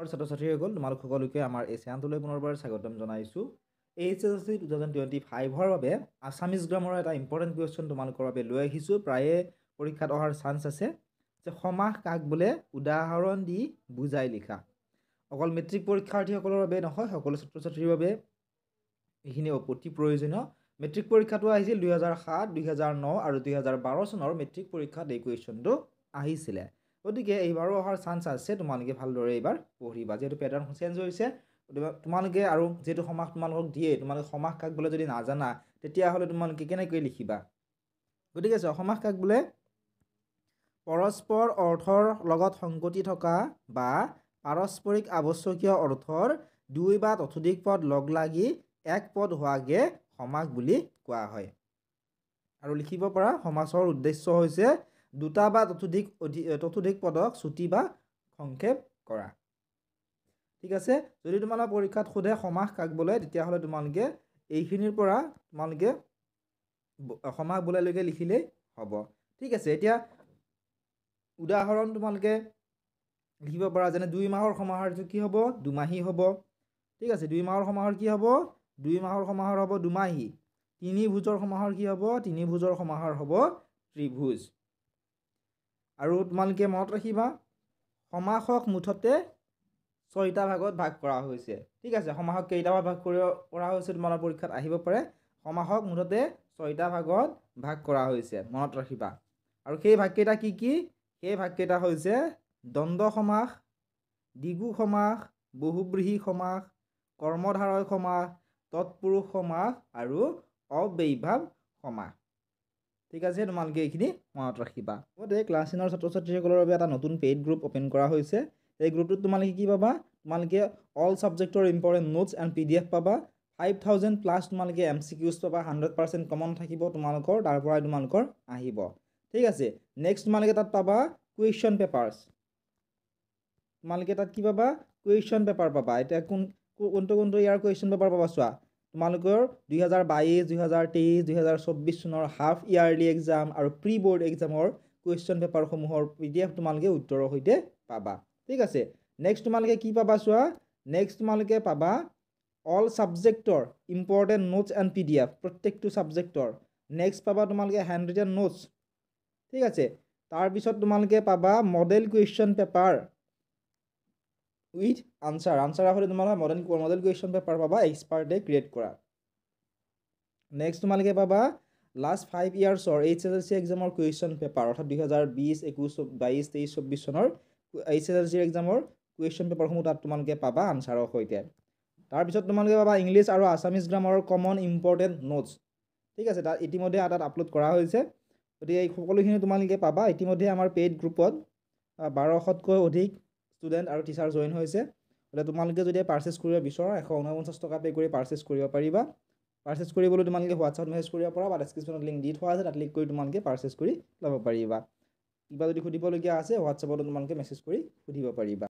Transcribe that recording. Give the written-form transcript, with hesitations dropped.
ছাত্ৰ-ছাত্ৰীসকল তোমালোক সকলোকে আমাৰ এই চেনেলটোলৈ পুনৰবাৰ স্বাগতম জনাইছোঁ। HSLC 2025ৰ বাবে আছামিজ গ্ৰামাৰৰ এটা ইম্পৰ্টেণ্ট কুৱেশ্যন তোমালোকৰ বাবে লৈ আহিছোঁ। প্ৰায়ে পৰীক্ষাত অহাৰ চান্স আছে যে সমাস কাক বোলে উদাহৰণ দি বুজাই লিখা। অকল মেট্ৰিক পৰীক্ষাৰ্থীসকলৰ বাবে নহয়, সকলো ছাত্ৰ-ছাত্ৰীৰ বাবে এইখিনি অতি প্ৰয়োজনীয়। মেট্ৰিক পৰীক্ষাটো আহিছিল 2007, 2009 আৰু 2012 চনৰ মেট্ৰিক পৰীক্ষাত এই কুৱেশ্যনটো আহিছিলে। গতিকে এইবাৰো অহাৰ চান্স আছে, তোমালোকে ভালদৰে এইবাৰ পঢ়িবা। যিহেতু পেটাৰ্ণ চেঞ্জ হৈছে, তোমালোকে আৰু যিহেতু সমাস তোমালোকক দিয়ে, তোমালোকে সমাস কাক বোলে যদি নাজানা তেতিয়াহ'লে তোমালোকে কেনেকৈ লিখিবা। গতিকে সমাস কাক বোলে পৰস্পৰ অৰ্থৰ লগত সংগতি থকা বা পাৰস্পৰিক আৱশ্যকীয় অৰ্থৰ দুই বা ততোধিক পদ লগ লাগি এক পদ হোৱাকে সমাস বুলি কোৱা হয়। আৰু লিখিব পৰা সমাসৰ উদ্দেশ্য হৈছে দুটা বা ততোধিক পদক ছুটি বা সংক্ষেপ কৰা। ঠিক আছে, যদি তোমালোকৰ পৰীক্ষাত সোধে সমাস কাক বোলে, তেতিয়াহ'লে তোমালোকে এইখিনিৰ পৰা তোমালোকে সমাস বোলালৈকে লিখিলেই হ'ব। ঠিক আছে, এতিয়া উদাহৰণ তোমালোকে লিখিব পৰা, যেনে 2 মাহৰ সমাহাৰটো কি হ'ব? দুমাহী হ'ব। ঠিক আছে, 2 মাহৰ সমাহাৰ কি হ'ব? 2 মাহৰ সমাহাৰ হ'ব দুমাহী। 3 ভুজৰ সমাহাৰ কি হ'ব? 3 ভুজৰ সমাহাৰ হ'ব ত্ৰিভুজ। আৰু তোমালোকে মনত ৰাখিবা, সমাসক মুঠতে 6টা ভাগত ভাগ কৰা হৈছে। ঠিক আছে, সমাসক কেইটা ভাগ কৰা হৈছে তোমালোকৰ পৰীক্ষাত আহিব পাৰে। সমাসক মুঠতে 6টা ভাগত ভাগ কৰা হৈছে, মনত ৰাখিবা। আৰু সেই ভাগকেইটা কি কি? সেই ভাগকেইটা হৈছে দ্বন্দ্ব সমাস, দ্বিগু সমাস, বহুব্ৰীহি সমাস, কৰ্মধাৰয় সমাস, তৎপুৰুষ সমাস আৰু অব্যয়ীভাৱ সমাস। ঠিক আছে, তোমালোকে এইখিনি মনত ৰাখিবা। লগতে ক্লাছ 10ৰ ছাত্ৰ-ছাত্ৰীসকলৰ বাবে এটা নতুন পেইড গ্ৰুপ অ'পেন কৰা হৈছে। এই গ্ৰুপটোত তোমালোকে কি পাবা? তোমালোকে অল ছাবজেক্টৰ ইম্পৰ্টেণ্ট নোটছ এণ্ড PDF পাবা। 5000+ তোমালোকে MCQs পাবা, 100% কমন থাকিব তোমালোকৰ, তাৰ পৰাই তোমালোকৰ আহিব। ঠিক আছে, নেক্সট তোমালোকে তাত পাবা কুৱেশ্যন পেপাৰ্ছ। তোমালোকে তাত কি পাবা? কুৱেশ্যন পেপাৰ পাবা। এতিয়া কোনটো ইয়াৰ কুৱেশ্যন পেপাৰ পাবা চোৱা। তোমালোকৰ 2022, 2023, 2024 চনৰ হাফ ইয়াৰলি এক্সাম আৰু প্ৰি বৰ্ড এক্সামৰ কুৱেশ্যন পেপাৰসমূহৰ PDF তোমালোকে উত্তৰৰ সৈতে পাবা। ঠিক আছে, নেক্সট তোমালোকে কি পাবা চোৱা। নেক্সট তোমালোকে পাবা অল ছাবজেক্টৰ ইম্পৰ্টেণ্ট নোটছ এণ্ড PDF, প্ৰত্যেকটো ছাবজেক্টৰ। নেক্সট পাবা তোমালোকে হেণ্ড ৰিটেন নোটছ। ঠিক আছে, তাৰপিছত তোমালোকে পাবা model question paper with answer. Answer হ'লে তোমালোকে মডেল কুৱেশ্যন পেপাৰ পাবা, এক্সপাৰ্টে ক্ৰিয়েট কৰা। নেক্সট তোমালোকে পাবা লাষ্ট 5 ইয়াৰ্ছৰ HSLC এক্সামৰ কুৱেশ্যন পেপাৰ, অৰ্থাৎ 2020, 21, 22, 23, 24 চনৰ HSLC এক্সামৰ কুৱেশ্যন পেপাৰসমূহ তাত তোমালোকে পাবা আনচাৰৰ সৈতে। তাৰপিছত তোমালোকে পাবা ইংলিছ আৰু আছামিজ গ্ৰামাৰৰ কমন ইম্পৰ্টেণ্ট নোটছ। ঠিক আছে, তাত ইতিমধ্যে তাত আপলোড কৰা হৈছে। গতিকে এই সকলোখিনি তোমালোকে পাবা। ইতিমধ্যে আমাৰ পেইড গ্ৰুপত 1200তকৈ অধিক ষ্টুডেণ্ট আৰু টিচাৰ জইন হৈছে। গতিকে তোমালোকে যদি পাৰ্চেছ কৰিব বিচৰা 149 টকা পে' কৰি পাৰ্চেছ কৰিব পাৰিবা। পাৰ্চেছ কৰিবলৈ তোমালোকে হোৱাটছআপ মেছেজ কৰিব পাৰা বা ডেছক্ৰিপশ্যনত লিংক দি থোৱা আছে, তাত ক্লিক কৰি তোমালোকে পাৰ্চেছ কৰি ল'ব পাৰিবা। কিবা যদি সুধিবলগীয়া আছে হোৱাটছআপতো তোমালোকে মেছেজ কৰি সুধিব পাৰিবা।